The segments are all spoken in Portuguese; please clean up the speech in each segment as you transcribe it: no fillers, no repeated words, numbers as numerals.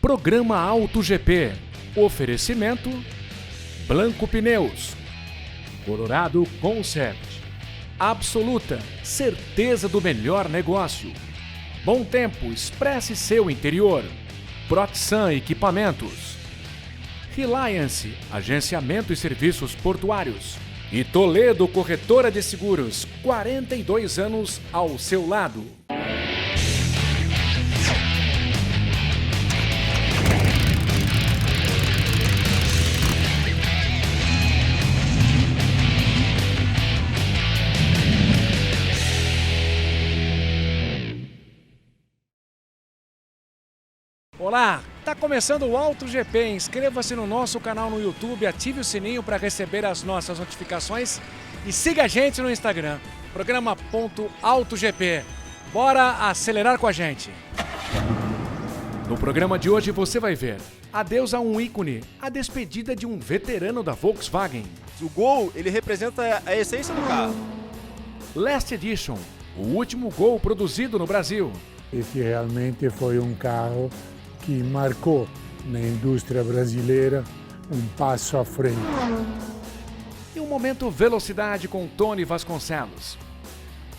Programa Auto GP. Oferecimento Blanco Pneus. Colorado Concept. Absoluta, certeza do melhor negócio. Bom Tempo, expresse seu interior. Proxan Equipamentos. Reliance, agenciamento e serviços portuários. E Toledo Corretora de Seguros, 42 anos ao seu lado. Olá, tá começando o Auto GP. Inscreva-se no nosso canal no YouTube, ative o sininho para receber as nossas notificações e siga a gente no Instagram, programa.autogp. Bora acelerar com a gente. No programa de hoje você vai ver adeus a um ícone, a despedida de um veterano da Volkswagen. O Gol, ele representa a essência do carro. Last Edition, o último Gol produzido no Brasil. Esse realmente foi um carro que marcou na indústria brasileira um passo à frente. E um momento velocidade com Tony Vasconcelos.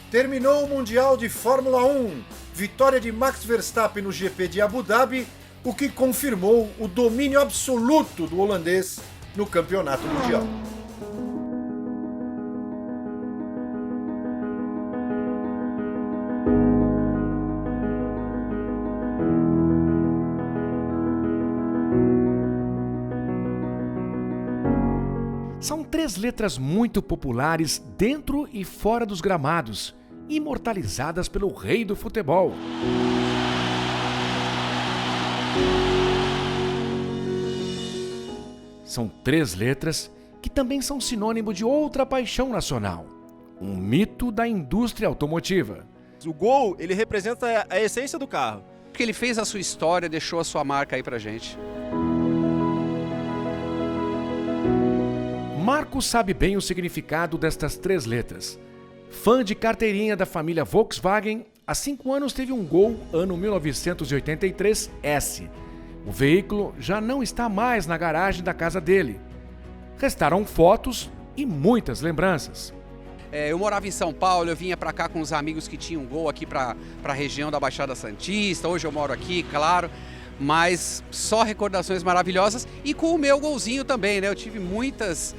Terminou o Mundial de Fórmula 1. Vitória de Max Verstappen no GP de Abu Dhabi, o que confirmou o domínio absoluto do holandês no campeonato mundial. São 3 letras muito populares dentro e fora dos gramados, imortalizadas pelo rei do futebol. São 3 letras que também são sinônimo de outra paixão nacional, um mito da indústria automotiva. O Gol, ele representa a essência do carro. Porque ele fez a sua história, deixou a sua marca aí pra gente. Marcos sabe bem o significado destas 3 letras. Fã de carteirinha da família Volkswagen, há 5 anos teve um Gol ano 1983 S. O veículo já não está mais na garagem da casa dele. Restaram fotos e muitas lembranças. Eu morava em São Paulo, eu vinha pra cá com os amigos que tinham Gol aqui pra região da Baixada Santista. Hoje eu moro aqui, claro. Mas só recordações maravilhosas e com o meu Golzinho também, né? Eu tive muitos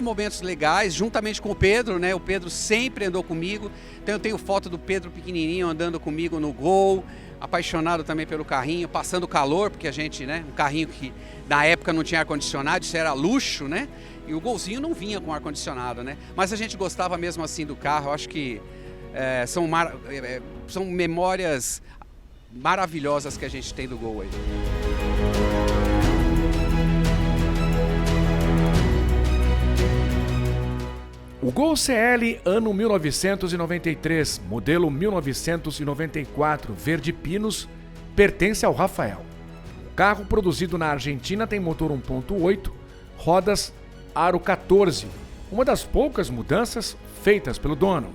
momentos legais, juntamente com o Pedro, né? O Pedro sempre andou comigo, então eu tenho foto do Pedro pequenininho andando comigo no Gol, apaixonado também pelo carrinho, passando calor, porque a gente, né? Um carrinho que na época não tinha ar-condicionado, isso era luxo, né? E o Golzinho não vinha com ar-condicionado, né? Mas a gente gostava mesmo assim do carro, eu acho que são memórias maravilhosas que a gente tem do Gol aí. O Gol CL ano 1993, modelo 1994, verde pinos, pertence ao Rafael. O carro produzido na Argentina tem motor 1.8, rodas aro 14, uma das poucas mudanças feitas pelo dono.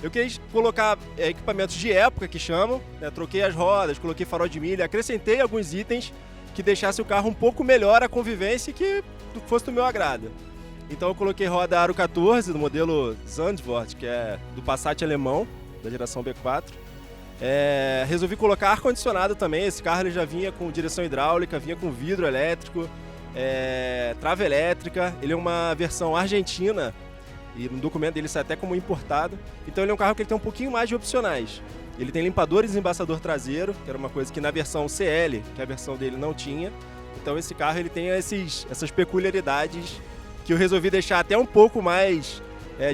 Eu quis colocar equipamentos de época, que chamam, né? Troquei as rodas, coloquei farol de milha, acrescentei alguns itens que deixassem o carro um pouco melhor a convivência e que fosse do meu agrado. Então eu coloquei roda aro 14 do modelo Zandvoort, que é do Passat alemão, da geração B4. Resolvi colocar ar-condicionado também, esse carro ele já vinha com direção hidráulica, vinha com vidro elétrico, trava elétrica, ele é uma versão argentina, e no documento dele sai até como importado. Então ele é um carro que ele tem um pouquinho mais de opcionais. Ele tem limpador e desembaçador traseiro, que era uma coisa que na versão CL, que a versão dele não tinha. Então esse carro ele tem essas peculiaridades que eu resolvi deixar até um pouco mais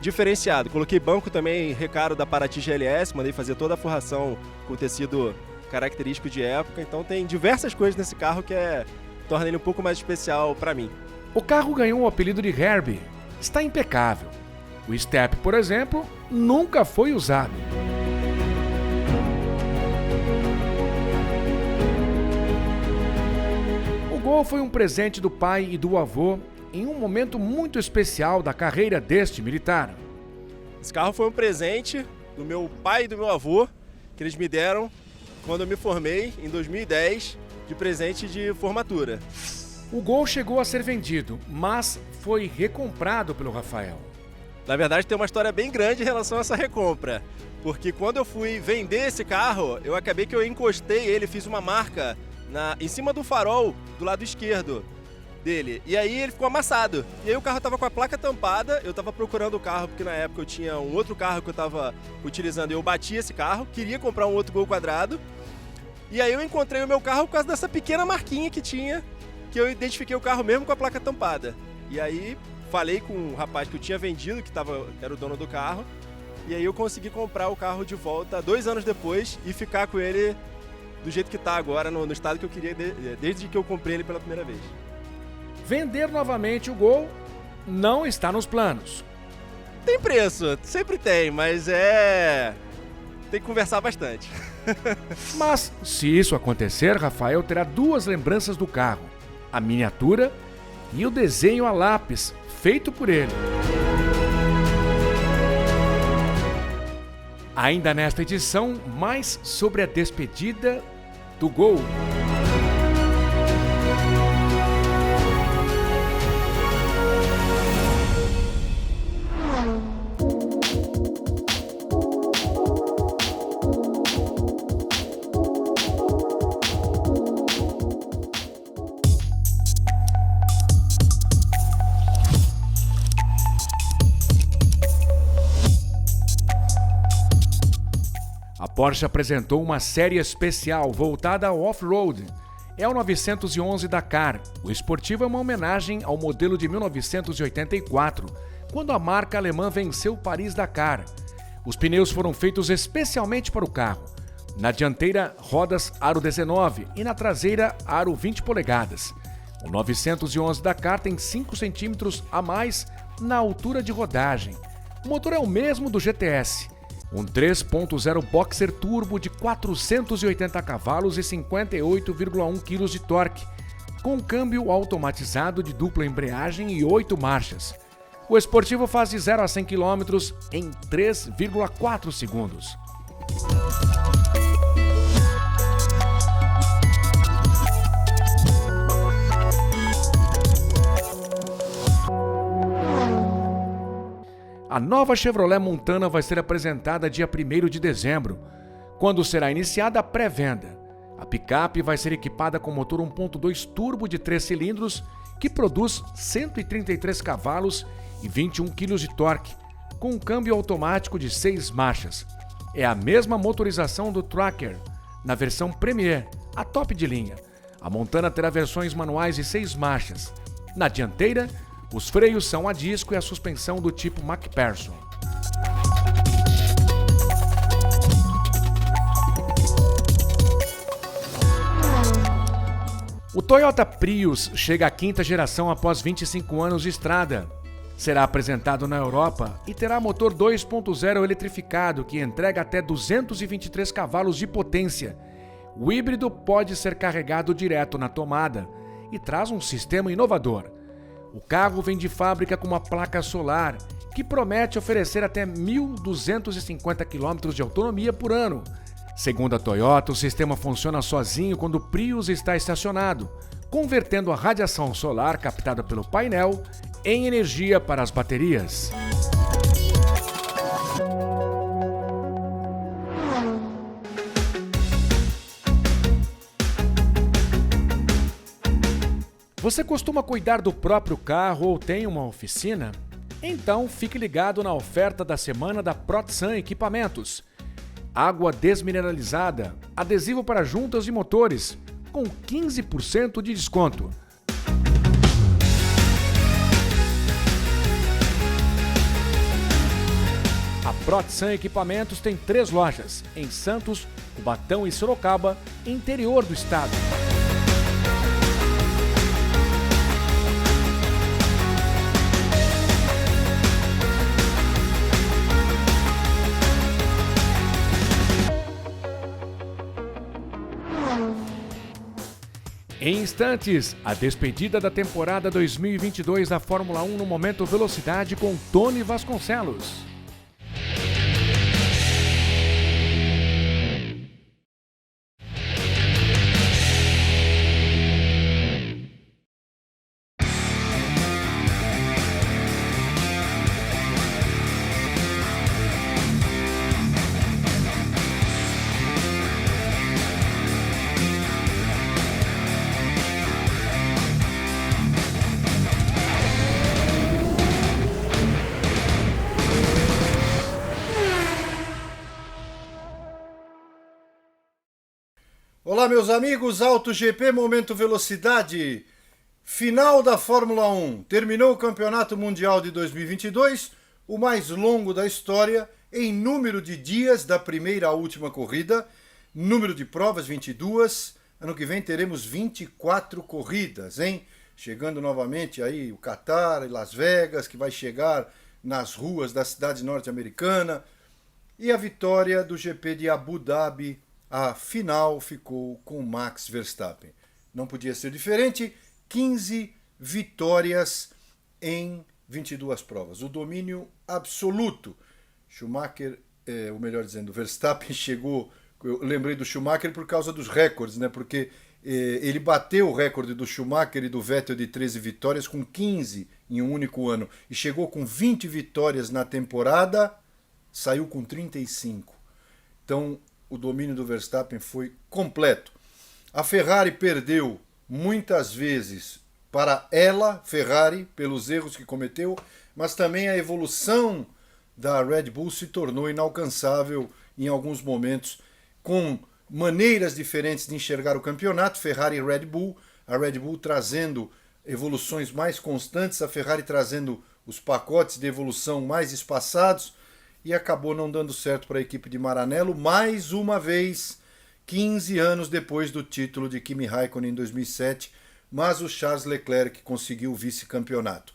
diferenciado. Coloquei banco também recaro da Paraty GLS, mandei fazer toda a forração com tecido característico de época. Então tem diversas coisas nesse carro que torna ele um pouco mais especial para mim. O carro ganhou o apelido de Herbie. Está impecável. O step, por exemplo, nunca foi usado. O Gol foi um presente do pai e do avô em um momento muito especial da carreira deste militar. Esse carro foi um presente do meu pai e do meu avô, que eles me deram quando eu me formei, em 2010. de presente de formatura. O Gol chegou a ser vendido, mas foi recomprado pelo Rafael. Na verdade, tem uma história bem grande em relação a essa recompra. Porque quando eu fui vender esse carro, eu acabei que eu encostei ele, fiz uma marca em cima do farol do lado esquerdo dele. E aí ele ficou amassado. E aí o carro tava com a placa tampada, eu tava procurando o carro, porque na época eu tinha um outro carro que eu tava utilizando e eu bati esse carro, queria comprar um outro Gol quadrado. E aí eu encontrei o meu carro por causa dessa pequena marquinha que tinha, que eu identifiquei o carro mesmo com a placa tampada. E aí falei com o rapaz que eu tinha vendido, que era o dono do carro, e aí eu consegui comprar o carro de volta 2 anos depois e ficar com ele do jeito que está agora, no estado que eu queria desde que eu comprei ele pela primeira vez. Vender novamente o Gol não está nos planos. Tem preço, sempre tem, mas tem que conversar bastante. Mas, se isso acontecer, Rafael terá 2 lembranças do carro: a miniatura e o desenho a lápis feito por ele. Ainda nesta edição, mais sobre a despedida do Gol. A Porsche apresentou uma série especial voltada ao off-road. É o 911 Dakar. O esportivo é uma homenagem ao modelo de 1984, quando a marca alemã venceu o Paris-Dakar. Os pneus foram feitos especialmente para o carro. Na dianteira, rodas aro 19 e na traseira, aro 20 polegadas. O 911 Dakar tem 5 centímetros a mais na altura de rodagem. O motor é o mesmo do GTS. Um 3.0 Boxer Turbo de 480 cavalos e 58,1 kg de torque, com câmbio automatizado de dupla embreagem e 8 marchas. O esportivo faz de 0 a 100 km em 3,4 segundos. A nova Chevrolet Montana vai ser apresentada dia 1º de dezembro, quando será iniciada a pré-venda. A picape vai ser equipada com motor 1.2 turbo de 3 cilindros, que produz 133 cavalos e 21 kg de torque, com um câmbio automático de 6 marchas. É a mesma motorização do Tracker, na versão Premier, a top de linha. A Montana terá versões manuais de 6 marchas. Na dianteira, os freios são a disco e a suspensão do tipo MacPherson. O Toyota Prius chega à 5ª geração após 25 anos de estrada. Será apresentado na Europa e terá motor 2.0 eletrificado que entrega até 223 cavalos de potência. O híbrido pode ser carregado direto na tomada e traz um sistema inovador. O carro vem de fábrica com uma placa solar que promete oferecer até 1.250 km de autonomia por ano. Segundo a Toyota, o sistema funciona sozinho quando o Prius está estacionado, convertendo a radiação solar captada pelo painel em energia para as baterias. Você costuma cuidar do próprio carro ou tem uma oficina? Então fique ligado na oferta da semana da Proxan Equipamentos. Água desmineralizada, adesivo para juntas e motores, com 15% de desconto. A Proxan Equipamentos tem 3 lojas, em Santos, Cubatão e Sorocaba, interior do estado. Em instantes, a despedida da temporada 2022 da Fórmula 1 no Momento Velocidade com Tony Vasconcelos. Olá, meus amigos, Auto GP, Momento Velocidade. Final da Fórmula 1. Terminou o Campeonato Mundial de 2022, o mais longo da história, em número de dias da primeira à última corrida, número de provas, 22. Ano que vem teremos 24 corridas, hein? Chegando novamente aí o Qatar e Las Vegas, que vai chegar nas ruas da cidade norte-americana. E a vitória do GP de Abu Dhabi, a final ficou com Max Verstappen. Não podia ser diferente, 15 vitórias em 22 provas. O domínio absoluto. Schumacher, ou melhor dizendo, Verstappen chegou... Eu lembrei do Schumacher por causa dos recordes, né? Porque ele bateu o recorde do Schumacher e do Vettel de 13 vitórias com 15 em um único ano. E chegou com 20 vitórias na temporada, saiu com 35. Então, o domínio do Verstappen foi completo. A Ferrari perdeu muitas vezes para ela, Ferrari, pelos erros que cometeu, mas também a evolução da Red Bull se tornou inalcançável em alguns momentos, com maneiras diferentes de enxergar o campeonato, Ferrari e Red Bull, a Red Bull trazendo evoluções mais constantes, a Ferrari trazendo os pacotes de evolução mais espaçados, e acabou não dando certo para a equipe de Maranello, mais uma vez, 15 anos depois do título de Kimi Raikkonen em 2007, mas o Charles Leclerc conseguiu o vice-campeonato.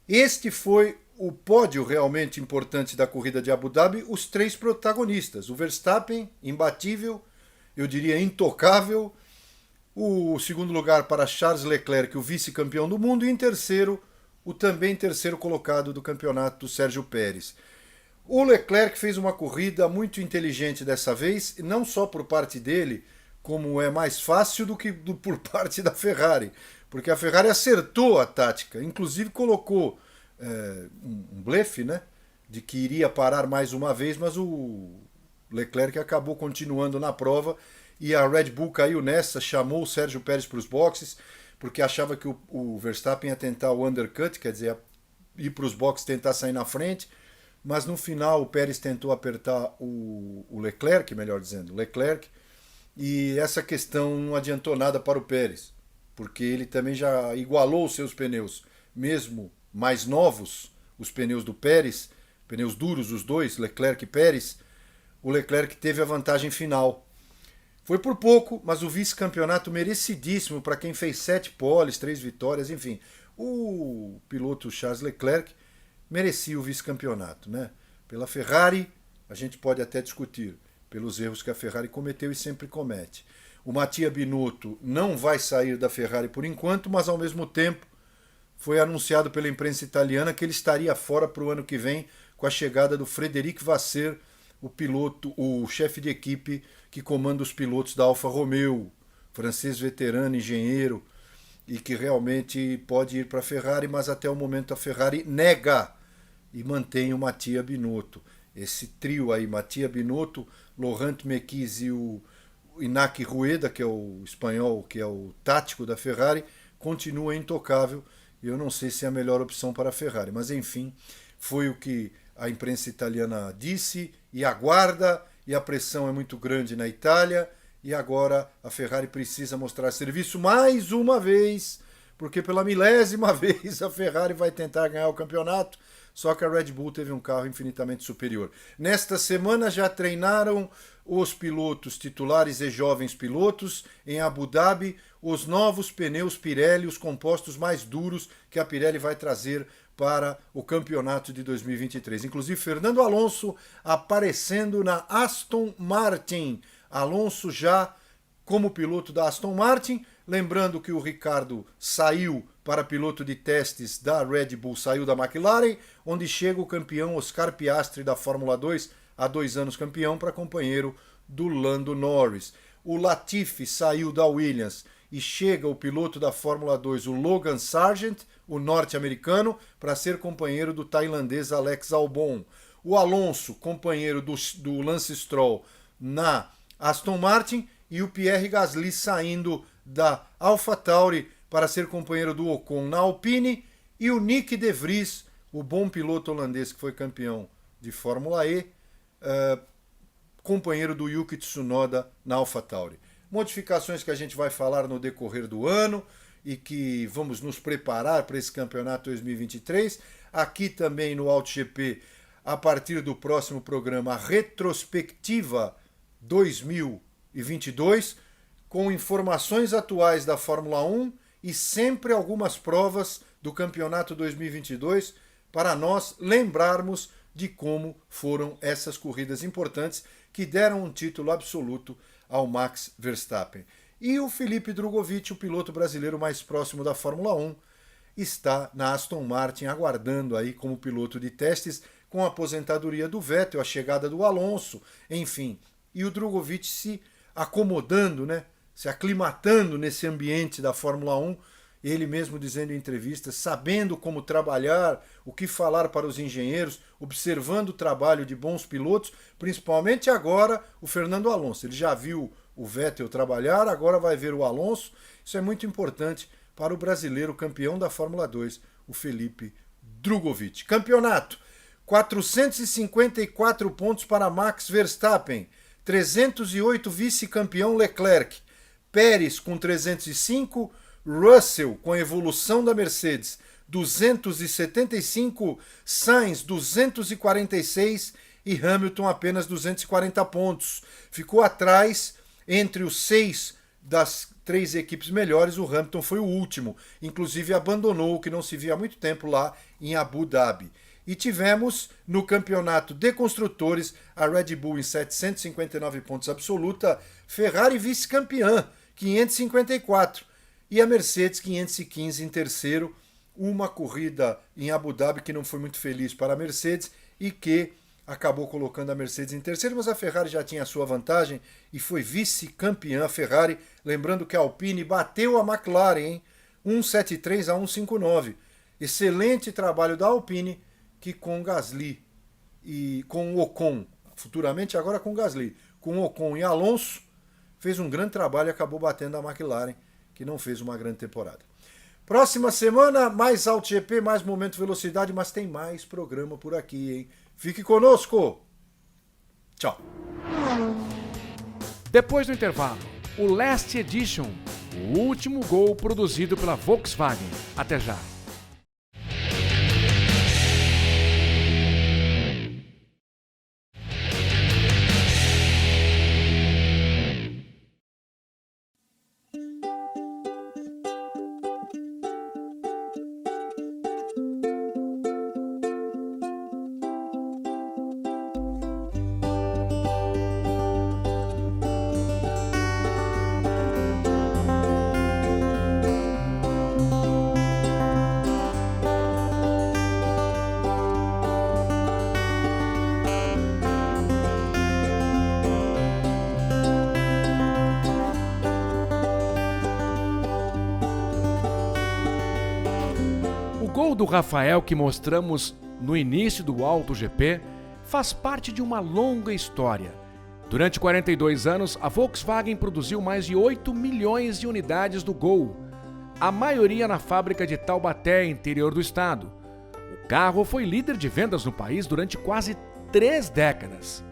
Este foi o pódio realmente importante da corrida de Abu Dhabi, os três protagonistas, o Verstappen, imbatível, eu diria intocável, o segundo lugar para Charles Leclerc, o vice-campeão do mundo, e em terceiro, o também terceiro colocado do campeonato, Sérgio Pérez. O Leclerc fez uma corrida muito inteligente dessa vez, não só por parte dele, como é mais fácil do que por parte da Ferrari, porque a Ferrari acertou a tática, inclusive colocou um blefe, né, de que iria parar mais uma vez, mas o Leclerc acabou continuando na prova e a Red Bull caiu nessa, chamou o Sérgio Pérez para os boxes, porque achava que o Verstappen ia tentar o undercut, quer dizer, ir para os boxes tentar sair na frente, mas no final o Pérez tentou apertar o Leclerc, melhor dizendo, Leclerc, e essa questão não adiantou nada para o Pérez, porque ele também já igualou os seus pneus, mesmo mais novos, os pneus do Pérez, pneus duros os dois, Leclerc e Pérez, o Leclerc teve a vantagem final. Foi por pouco, mas o vice-campeonato merecidíssimo para quem fez 7 poles, 3 vitórias, enfim. O piloto Charles Leclerc merecia o vice-campeonato, né? Pela Ferrari, a gente pode até discutir, pelos erros que a Ferrari cometeu e sempre comete. O Mattia Binotto não vai sair da Ferrari por enquanto, mas ao mesmo tempo foi anunciado pela imprensa italiana que ele estaria fora para o ano que vem com a chegada do Frédéric Vasseur, o chefe de equipe que comanda os pilotos da Alfa Romeo, francês veterano, engenheiro, e que realmente pode ir para a Ferrari, mas até o momento a Ferrari nega e mantém o Mattia Binotto. Esse trio aí, Mattia Binotto, Laurent Mekies e o Iñaki Rueda, que é o espanhol, que é o tático da Ferrari, continua intocável. Eu não sei se é a melhor opção para a Ferrari, mas enfim, foi o que a imprensa italiana disse e aguarda, e a pressão é muito grande na Itália, e agora a Ferrari precisa mostrar serviço mais uma vez, porque pela milésima vez a Ferrari vai tentar ganhar o campeonato, só que a Red Bull teve um carro infinitamente superior. Nesta semana já treinaram os pilotos titulares e jovens pilotos em Abu Dhabi, os novos pneus Pirelli, os compostos mais duros que a Pirelli vai trazer para o campeonato de 2023. Inclusive Fernando Alonso aparecendo na Aston Martin. Alonso já como piloto da Aston Martin, lembrando que o Ricciardo saiu para piloto de testes da Red Bull, saiu da McLaren, onde chega o campeão Oscar Piastri da Fórmula 2, há 2 anos campeão, para companheiro do Lando Norris. O Latifi saiu da Williams e chega o piloto da Fórmula 2, o Logan Sargent, o norte-americano, para ser companheiro do tailandês Alex Albon. O Alonso, companheiro do Lance Stroll na Aston Martin, e o Pierre Gasly saindo da AlphaTauri para ser companheiro do Ocon na Alpine, e o Nick De Vries, o bom piloto holandês que foi campeão de Fórmula E, companheiro do Yuki Tsunoda na AlphaTauri. modificações que a gente vai falar no decorrer do ano e que vamos nos preparar para esse campeonato 2023. Aqui também no AltoGP, a partir do próximo programa, a retrospectiva 2022, com informações atuais da Fórmula 1 e sempre algumas provas do campeonato 2022 para nós lembrarmos de como foram essas corridas importantes que deram um título absoluto ao Max Verstappen. E o Felipe Drugovich, o piloto brasileiro mais próximo da Fórmula 1, está na Aston Martin aguardando aí como piloto de testes, com a aposentadoria do Vettel, a chegada do Alonso, enfim. E o Drugovich se acomodando, né? Se aclimatando nesse ambiente da Fórmula 1, ele mesmo dizendo em entrevistas, sabendo como trabalhar, o que falar para os engenheiros, observando o trabalho de bons pilotos, principalmente agora o Fernando Alonso. Ele já viu o Vettel trabalhar, agora vai ver o Alonso. Isso é muito importante para o brasileiro campeão da Fórmula 2, o Felipe Drugovich. Campeonato, 454 pontos para Max Verstappen, 308 vice-campeão Leclerc, Pérez com 305, Russell com a evolução da Mercedes 275, Sainz 246 e Hamilton apenas 240 pontos. Ficou atrás entre os 6 das 3 equipes melhores, o Hamilton foi o último, inclusive abandonou o que não se via há muito tempo lá em Abu Dhabi. E tivemos no campeonato de construtores a Red Bull em 759 pontos absoluta, Ferrari vice-campeã, 554, e a Mercedes 515 em terceiro. Uma corrida em Abu Dhabi que não foi muito feliz para a Mercedes e que acabou colocando a Mercedes em terceiro, mas a Ferrari já tinha a sua vantagem e foi vice-campeã. A Ferrari, lembrando que a Alpine bateu a McLaren, hein? 173 a 159. Excelente trabalho da Alpine, que com Gasly e com o Ocon, futuramente agora com Gasly, com Ocon e Alonso, fez um grande trabalho e acabou batendo a McLaren, que não fez uma grande temporada. Próxima semana, mais AltoGP, mais Momento Velocidade, mas tem mais programa por aqui, hein? Fique conosco! Tchau! Depois do intervalo, o Last Edition, o último gol produzido pela Volkswagen. Até já! O gol do Rafael que mostramos no início do AltoGP faz parte de uma longa história. Durante 42 anos, a Volkswagen produziu mais de 8 milhões de unidades do Gol, a maioria na fábrica de Taubaté, interior do estado. O carro foi líder de vendas no país durante quase 3 décadas.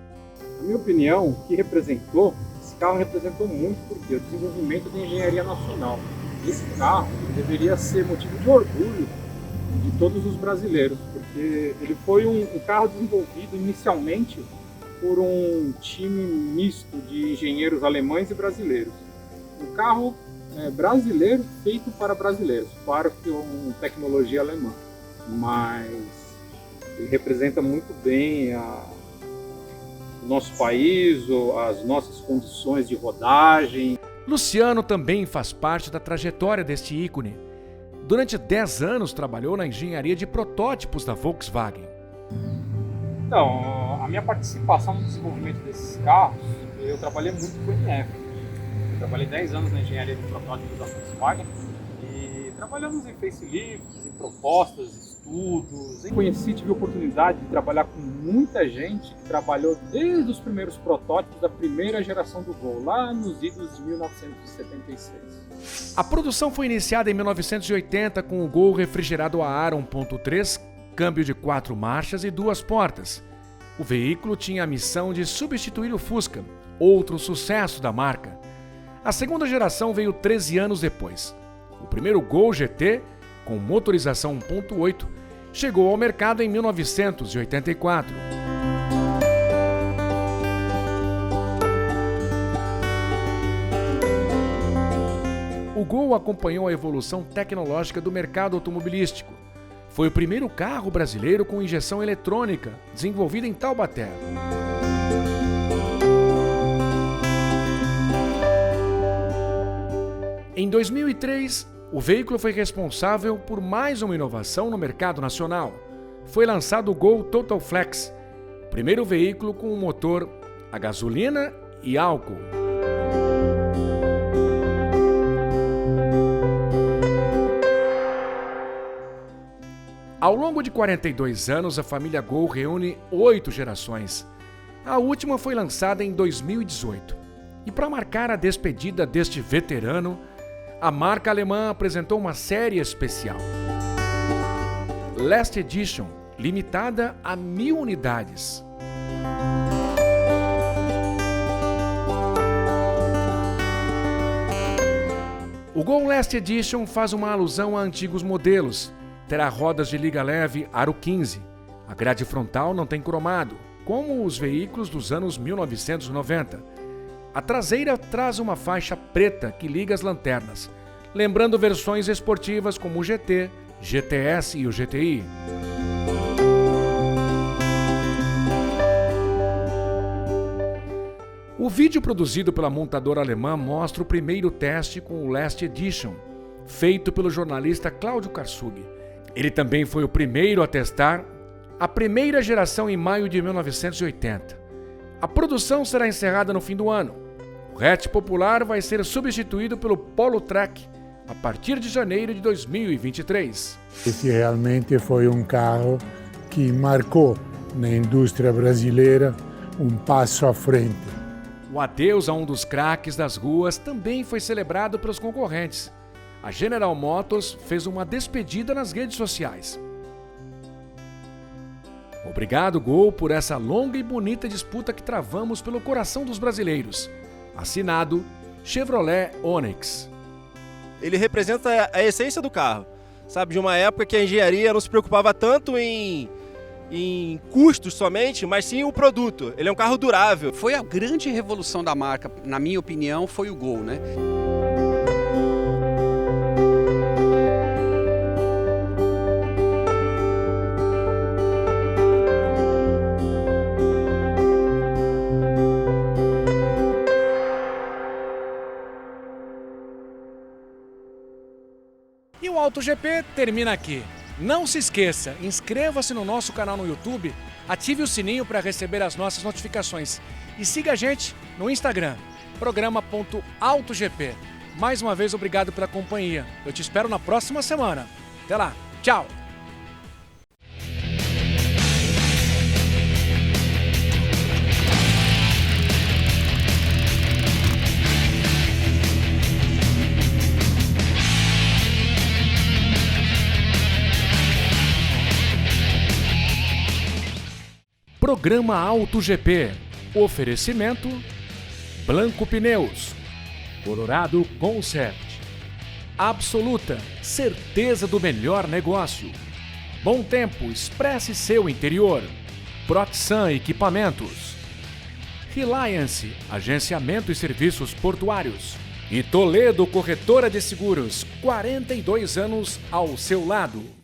Na minha opinião, o que esse carro representou muito porque o desenvolvimento da engenharia nacional. Esse carro deveria ser motivo de orgulho de todos os brasileiros, porque ele foi um carro desenvolvido inicialmente por um time misto de engenheiros alemães e brasileiros. Um carro brasileiro feito para brasileiros, claro que com tecnologia alemã, mas ele representa muito bem o nosso país, as nossas condições de rodagem. Luciano também faz parte da trajetória deste ícone. Durante 10 anos trabalhou na engenharia de protótipos da Volkswagen. Então, a minha participação no desenvolvimento desses carros, eu trabalhei muito com o MF. Eu trabalhei 10 anos na engenharia de protótipos da Volkswagen e trabalhamos em facelifts, em propostas, estudos. Tive a oportunidade de trabalhar com muita gente que trabalhou desde os primeiros protótipos da primeira geração do Gol, lá nos idos de 1976. A produção foi iniciada em 1980 com o Gol refrigerado a ar 1.3, câmbio de 4 marchas e 2 portas. O veículo tinha a missão de substituir o Fusca, outro sucesso da marca. A segunda geração veio 13 anos depois. O primeiro Gol GT, com motorização 1.8, chegou ao mercado em 1984. O Gol acompanhou a evolução tecnológica do mercado automobilístico. Foi o primeiro carro brasileiro com injeção eletrônica, desenvolvido em Taubaté. Em 2003, o veículo foi responsável por mais uma inovação no mercado nacional. Foi lançado o Gol Total Flex, o primeiro veículo com um motor a gasolina e álcool. Ao longo de 42 anos, a família Gol reúne 8 gerações. A última foi lançada em 2018. E para marcar a despedida deste veterano, a marca alemã apresentou uma série especial. Last Edition, limitada a 1000 unidades. O Gol Last Edition faz uma alusão a antigos modelos. Terá rodas de liga leve aro 15. A grade frontal não tem cromado, como os veículos dos anos 1990. A traseira traz uma faixa preta que liga as lanternas, lembrando versões esportivas como o GT, GTS e o GTI. O vídeo produzido pela montadora alemã mostra o primeiro teste com o Last Edition, feito pelo jornalista Cláudio Karsug. Ele também foi o primeiro a testar a primeira geração em maio de 1980. A produção será encerrada no fim do ano. O hatch popular vai ser substituído pelo Polo Track a partir de janeiro de 2023. Esse realmente foi um carro que marcou na indústria brasileira um passo à frente. O adeus a um dos craques das ruas também foi celebrado pelos concorrentes. A General Motors fez uma despedida nas redes sociais. Obrigado, Gol, por essa longa e bonita disputa que travamos pelo coração dos brasileiros. Assinado Chevrolet Onix. Ele representa a essência do carro, sabe? De uma época que a engenharia não se preocupava tanto em custos somente, mas sim o produto. Ele é um carro durável. Foi a grande revolução da marca, na minha opinião, foi o Gol, né? E o AutoGP termina aqui. Não se esqueça, inscreva-se no nosso canal no YouTube, ative o sininho para receber as nossas notificações e siga a gente no Instagram, programa.autogp. Mais uma vez, obrigado pela companhia. Eu te espero na próxima semana. Até lá, tchau! Programa AutoGP. Oferecimento Blanco Pneus, Colorado Concept, Absoluta, certeza do melhor negócio. Bom Tempo, expresse seu interior. Proxan Equipamentos, Reliance, agenciamento e serviços portuários. E Toledo Corretora de Seguros, 42 anos ao seu lado.